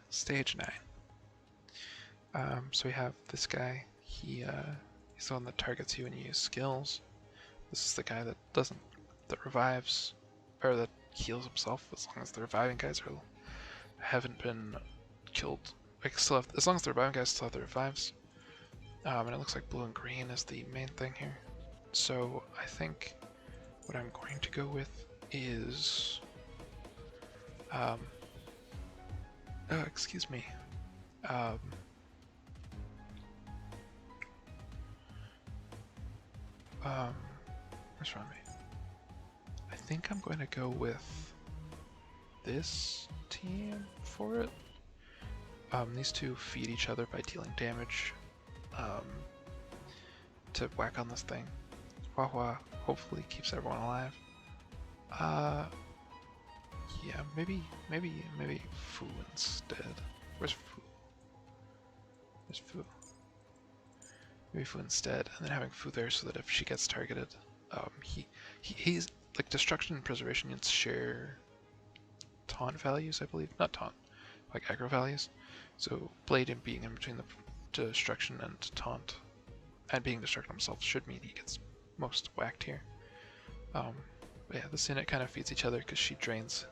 Stage 9. So we have this guy. He's the one that targets you when you use skills. This is the guy that revives, or that heals himself as long as the reviving guys haven't been killed. Like as long as the reviving guys still have the revives. And it looks like blue and green is the main thing here. So I think what I'm going to go with is excuse me. What's wrong with me? I think I'm going to go with this team for it. These two feed each other by dealing damage to whack on this thing. Hua hopefully keeps everyone alive. Yeah, maybe Fu instead. Where's Fu? There's Fu. Maybe Fu instead, and then having Fu there so that if she gets targeted, he's like destruction and preservation units share taunt values, I believe. Not taunt, like aggro values. So Blade and being in between the destruction and taunt, and being destruction himself should mean he gets most whacked here. But yeah, this unit kind of feeds each other because she drains.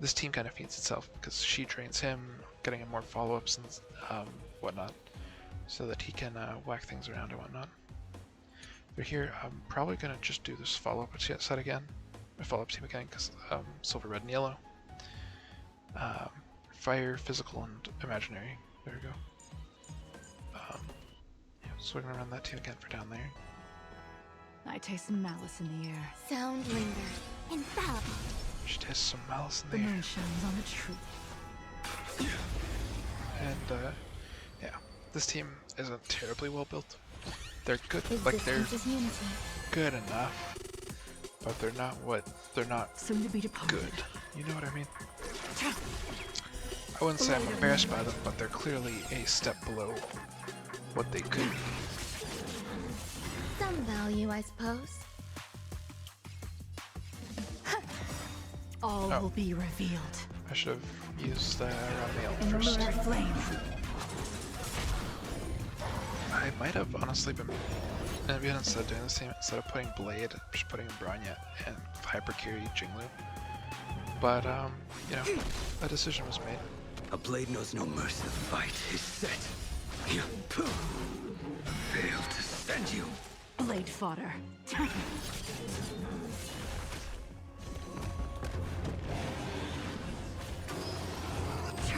This team kind of feeds itself because she drains him, getting him more follow-ups and whatnot, so that he can whack things around and whatnot. But here, I'm probably gonna just do this follow-up set again, follow-up team again, because silver, red, and yellow. Fire, physical, and imaginary. There we go. Yeah, so we're gonna run that team again for down there. I taste some malice in the air. Sound lingers. Infallible. She tastes some malice in The the air. moon shines on the truth. And yeah, this team isn't terribly well built. They're good, like they're good enough, but they're not Soon to be departed. good. You know what I mean? I wouldn't say I'm embarrassed by them, but they're clearly a step below what they could be. Some value, I suppose. All will be revealed. I should have used around the elk In the first. lunar flame. I might have honestly been, maybe instead of doing this team, instead of putting Blade, just putting Bronya and Hypercurie Jinglu. But you know, a decision was made. A blade knows no mercy. The fight is set. Failed to send you. Blade fodder. Try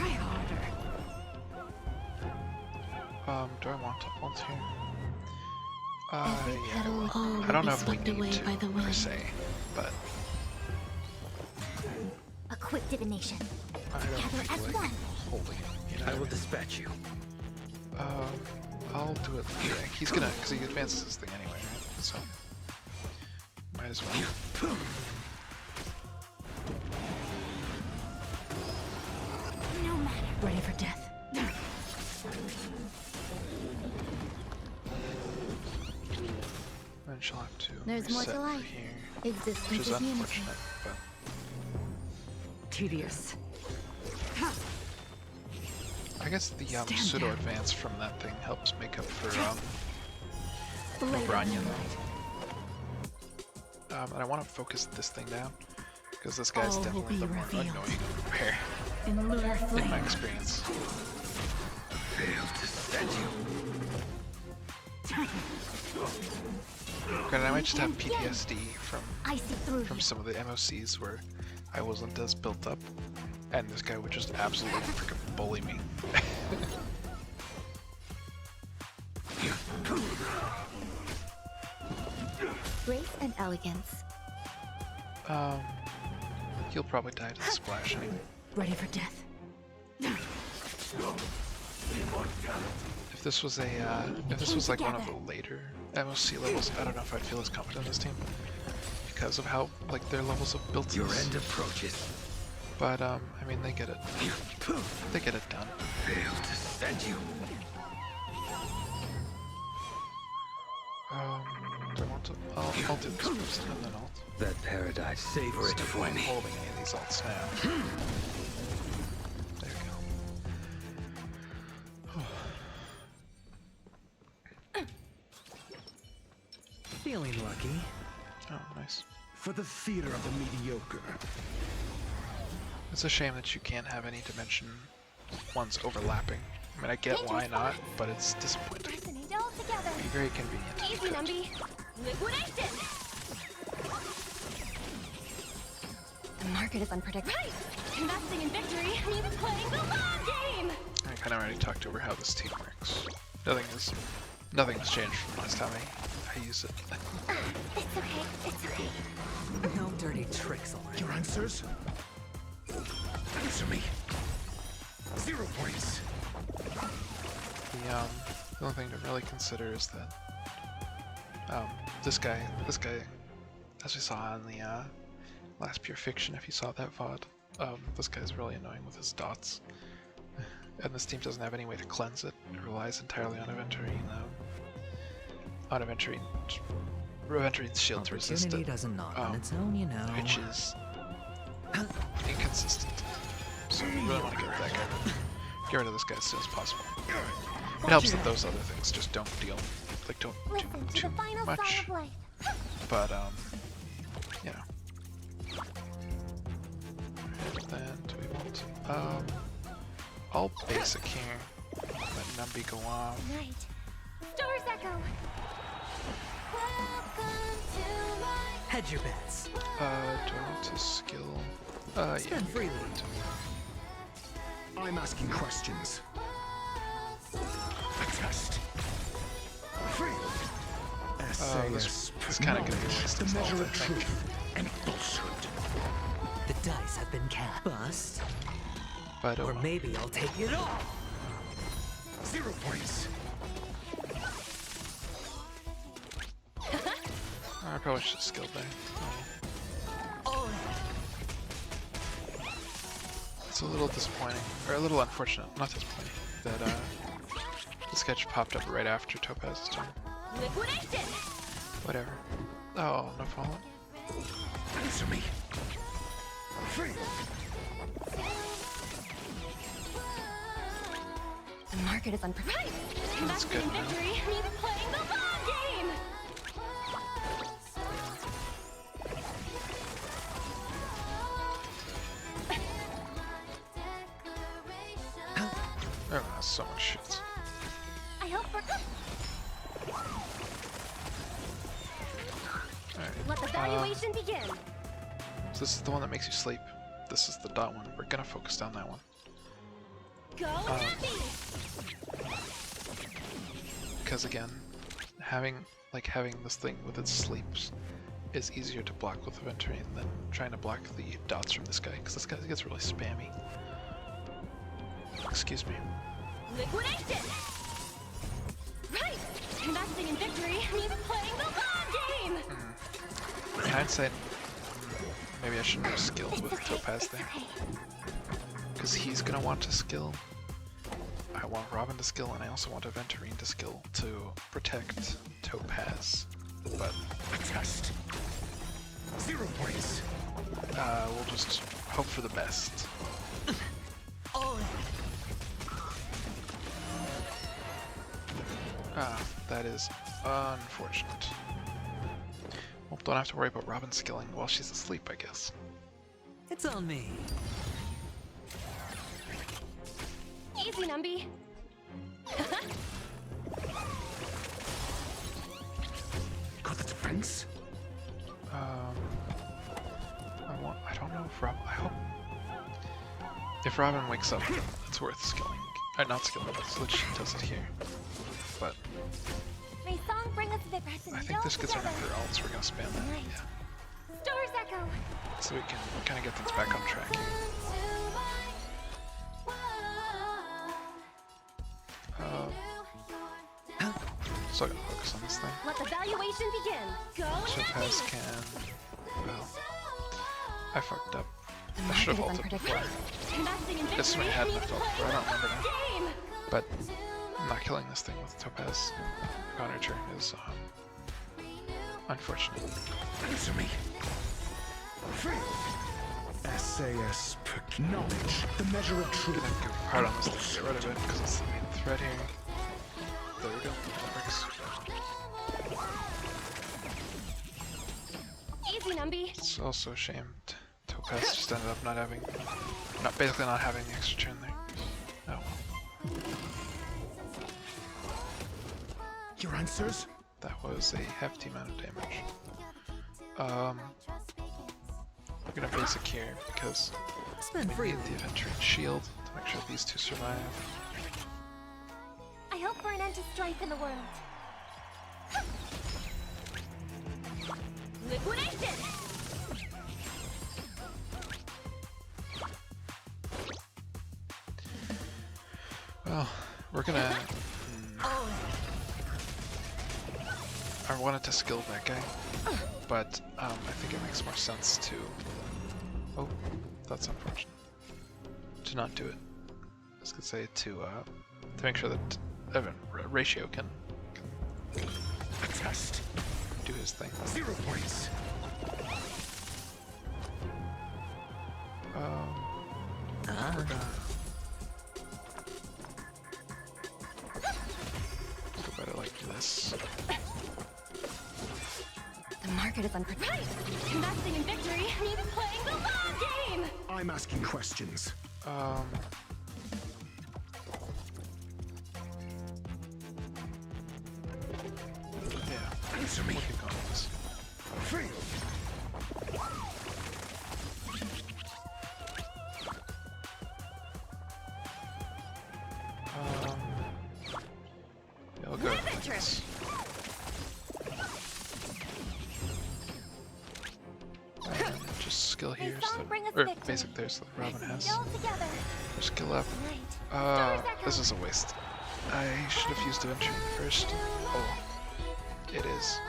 harder. Do I want to ult here? Every Yeah. petal I don't know if we swept need away to, by the per wind. se, but A quick divination. I don't Gather feel as like one. holding it. You know I what will mean? dispatch you. I'll do it later. He's gonna, because he advances this thing anyway, right? So might as well. No matter. Ready for death. Then she'll have to There's more reset to for life. here, which Existence is is unity. unfortunate, but Tedious. I guess the Stand pseudo down. advance from that thing helps make up for Blade Bronya of though. And I want to focus this thing down because this guy's All will definitely be the more revealed. annoying of the pair in the lunar in flame. my experience. Failed to send you. Granted, I might just have PTSD I see through from you. some of the MOCs where I wasn't as built up, and this guy would just absolutely freaking bully me. Grace and elegance. He'll probably die to the splash anyway. Ready for death. If this was like one of the later MOC levels, I don't know if I'd feel as confident in this team because of how like their levels of built Your is. end approaches. But I mean they get it done. Failed to send you. Do I want to? I'll do this first and then ult. That paradise, savor it There's no for point me. holding any of these ults now. There we go. Feeling lucky. Oh, nice. For the theater of the mediocre. It's a shame that you can't have any dimension ones overlapping. I mean, I get why not, but it's disappointing. Resonate all together. It'd be very convenient if you Easy, could. Numby. Liquidation. The market is unpredictable. Right. Investing in victory means playing the long game. I kind of already talked over how this team works. Nothing has changed from last time I used it. It's okay. It's okay. No dirty tricks allowed. Your answers? Answer me. 0 points. The only thing to really consider is that this guy, as we saw in the last Pure Fiction, if you saw that VOD, this guy's really annoying with his dots. And this team doesn't have any way to cleanse it. It relies entirely on Aventurine's shield to resist Opportunity it, doesn't knock on its own, you know. which is inconsistent. So we really want to get rid of this guy as soon as possible. It helps that those other things just don't do Listen to too the final much. song of life. But you know. And then do we want to all basic here. Let Numby go off. Night. Stars echo. Welcome to my Hedge your bets. Do I want to skill? Yeah. Spend freely. I'm asking questions. A test. Free. This kind of gonna be a waste The of measure salt, I of think. truth and falsehood. The dice have been cast. Bust. But Or maybe I'll take it all. 0 points. I probably should have skilled there. Oh. It's a little disappointing, or a little unfortunate, not disappointing, that the sketch popped up right after Topaz's turn. liquidation. Whatever. Oh, no fallout. Answer me. Free. The market is unpredictable. That's Investing good in now. victory means playing the long game. Oh, that's so much shit. I hope for. Alright. Let the valuation begin. So this is the one that makes you sleep. This is the dot one. We're gonna focus down that one. Go happy. Because again, having this thing with its sleeps is easier to block with Aventurine than trying to block the dots from this guy, because this guy gets really spammy. Excuse me. Liquidation. Right. Investing in victory means playing the long game. In hindsight, maybe I shouldn't have skilled with Topaz there. Because he's gonna want to skill. I want Robin to skill, and I also want Aventurine to skill to protect Topaz. But A test. 0 points. we'll just hope for the best. Oh. That is unfortunate. Well, don't have to worry about Robin skilling while she's asleep, I guess. It's on me. Easy, Numby. Got the defense. I don't know if Robin. I hope if Robin wakes up, it's worth skilling. Not skilling, so that she does it here. But May song bring us the I think this gets enough for ult, so we're gonna spam that. Yeah. Stars echo. So we can kind of get things back on track. So I gotta focus on this thing. Let the valuation begin. Go Topaz happy. can. Well, I fucked up. The I should have market is ulted before. unpredictable. Investing in This victory one had means enough ult playing before, I don't the remember long now. game. But not killing this thing with Topaz on her turn is unfortunate. Answer me. Free. SAS knowledge. The measure of I'm truth. gonna go hard on this thing to get rid of it because it's the main threat here. There we go. That works. Easy, Numby. It's also a shame Tokas just ended up basically not having the extra turn there. Oh well. Your answers? That was a hefty amount of damage. We're gonna basic here because Spin we free. need the Aventurine shield to make sure these two survive. I hope for an end to strife in the world. Liquidation! Well, we're gonna. All in. I wanted to skill that guy, but I think it makes more sense to. Oh, that's unfortunate. To not do it. I was gonna say to make sure that Ratio can A test. do his thing. 0 points. We're gonna go better like this. The market is unpredictable. Right! Investing in victory means playing the long game! I'm asking questions. Yeah. Answer me. We'll keep going with this. Free. Yeah, I'll go with this. Just skill here, so or basic there, so that Robin has Still together. her skill up. Right. This is a waste. I should have used Aventurine first. Oh, it is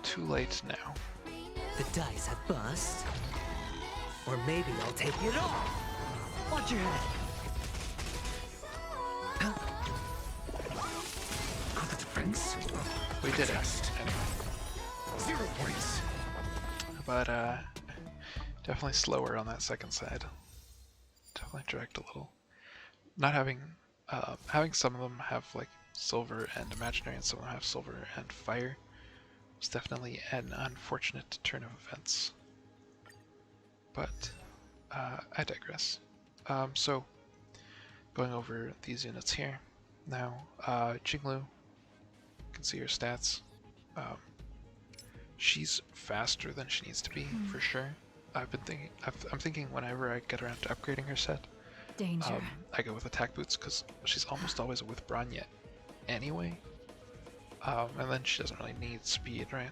too late now. The dice have bust. Or maybe I'll take it all. Watch your head. Got the defense. We did it Test. anyway, 0 points. but definitely slower on that second side. Definitely dragged a little. Not having some of them have like silver and imaginary, and some of them have silver and fire was definitely an unfortunate turn of events. But I digress. So going over these units here now, Jinglu, you can see her stats. She's faster than she needs to be for sure. I'm thinking whenever I get around to upgrading her set, Danger. I go with attack boots because she's almost always with Branya anyway. And then she doesn't really need speed, right?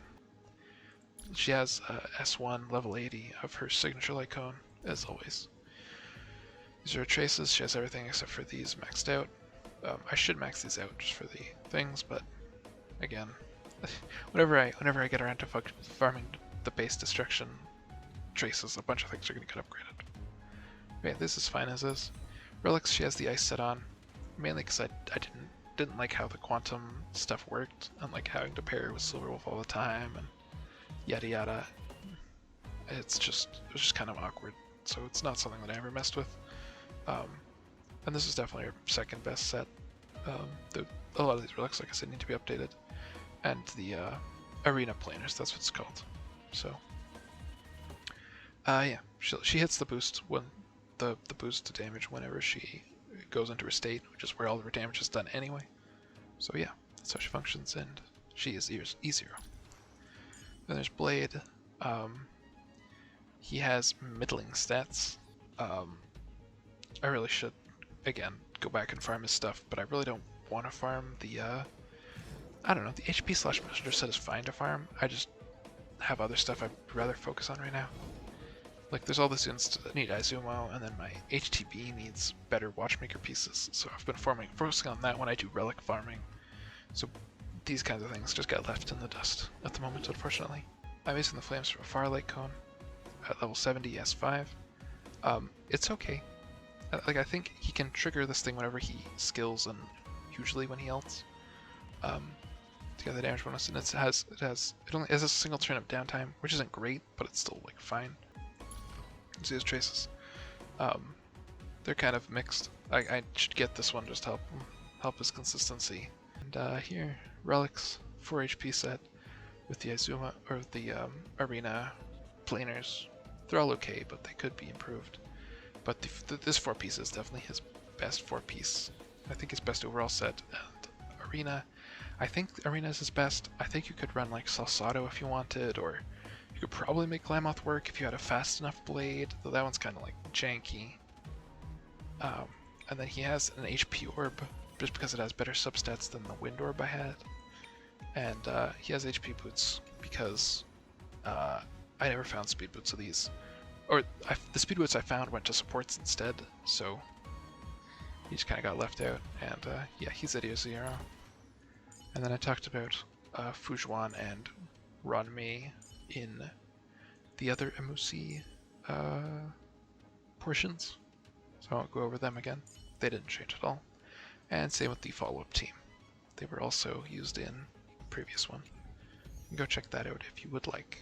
She has S1 level 80 of her signature light cone, as always. These are her traces. She has everything except for these maxed out. I should max these out just for the things, but again, whenever I get around to farming the base destruction traces, a bunch of things are going to get upgraded. Okay, this is fine as is. Relics, she has the ice set on, mainly because I didn't like how the quantum stuff worked, and like having to pair with Silverwolf all the time and yada yada. It was just kind of awkward, so it's not something that I ever messed with. And this is definitely her second best set. A lot of these relics, like I said, need to be updated, and the arena planers, that's what it's called. So yeah, she hits the boost when the boost to damage whenever she goes into her state, which is where all of her damage is done anyway. So yeah, that's how she functions, and she is easier. Then there's Blade. He has middling stats. I really should, again, go back and farm his stuff, but I really don't want to farm the, I don't know, the HP / messenger set is fine to farm. I just have other stuff I'd rather focus on right now. Like, there's all this that need Izumo, and then my HTB needs better Watchmaker pieces, so I've been focusing on that when I do relic farming. So these kinds of things just get left in the dust at the moment, unfortunately. I'm using the Flames from a Firelight Cone at level 70 S5. It's okay. Like, I think he can trigger this thing whenever he skills, and usually when he ults. To get the damage bonus, and it only has a single turn of downtime, which isn't great, but it's still like fine. See his traces. They're kind of mixed. I should get this one just to help his consistency. And here, relics, 4 HP set. with the Azuma or the arena planers. They're all okay, but they could be improved. But this 4-piece is definitely his best 4-piece. I think his best overall set. And arena, I think arena is his best. I think you could run like Salsato if you wanted, or you could probably make Glamoth work if you had a fast enough blade, though that one's kind of like janky. And then he has an HP orb, just because it has better substats than the wind orb I had. And he has HP boots, because I never found speed boots of these. Or the speed boots I found went to supports instead, so he just kind of got left out. And yeah, he's at 0. And then I talked about Fujuan and Ranmei in the other MOC portions, so I won't go over them again. They didn't change at all. And same with the follow-up team. They were also used in the previous one. Go check that out if you would like.